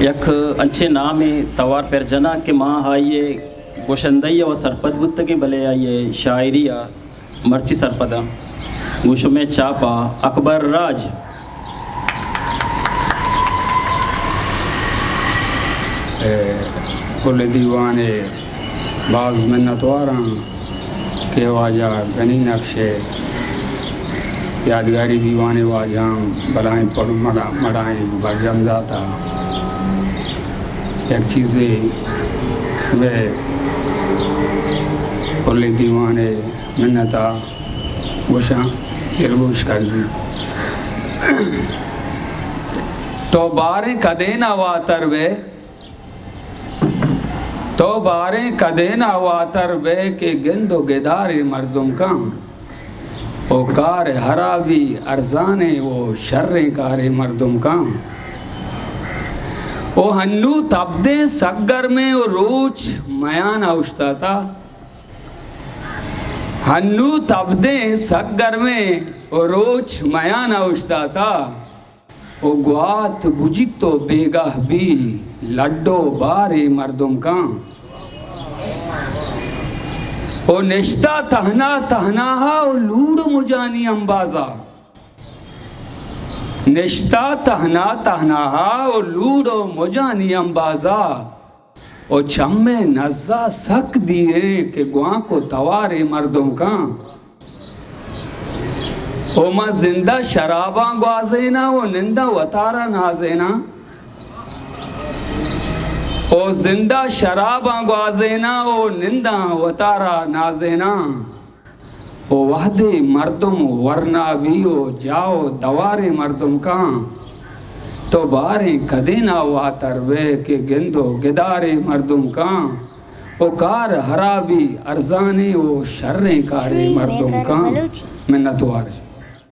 یک انچے نام توار پر جنا کہ ماں آئیے گوشندئی و سرپد بت کے بلے آئیے شاعری مرچی سرپدا گوشو میں چاپا اکبر راج کل دیوانے بعض منتواراں کہ واجہ گنی نقشے یادگاری دیوانے واجہاں بلائیں پڑھ مڑائیں برجم داتا ایک چیزیں وہ کل دیوانے منتا گوشاں دلگوش کر دی تو باریں کدے نہ واتر وے تو باریں کدے نہ واتر وے کہ گند و گدار مردم کا او کار حراوی ارزانے وہ شریں کار مردم کا او ہنو تبدے سگر میں او روچ میان اوشتا تھا ہنو تبدے سگر میں او روچ میان اوشتا تھا او گوات بجیتو بیگاہ بھی لڈو بارے مردم کا او نشتہ تہنا تہناہا او لوڑ مجانی امبازا نشتہ تہنا تہناہا او لوڑ مجانی امبازا او چھمے نزا سک دیئے کہ گواں کو توارے مردم کا او ما زندہ شراباں گوازینا او نندہ وطارہ نازینا او زندہ شراباں گوازینا او نندہ وطارہ نازینا او وحدے مردم ورنہ بھی او جاؤ دوارے مردم کا تو باریں کدے نہ واتر وے کہ گندو گدارے مردم کا او کار حرابی ارزانے او شریں کارے مردم کا منتوار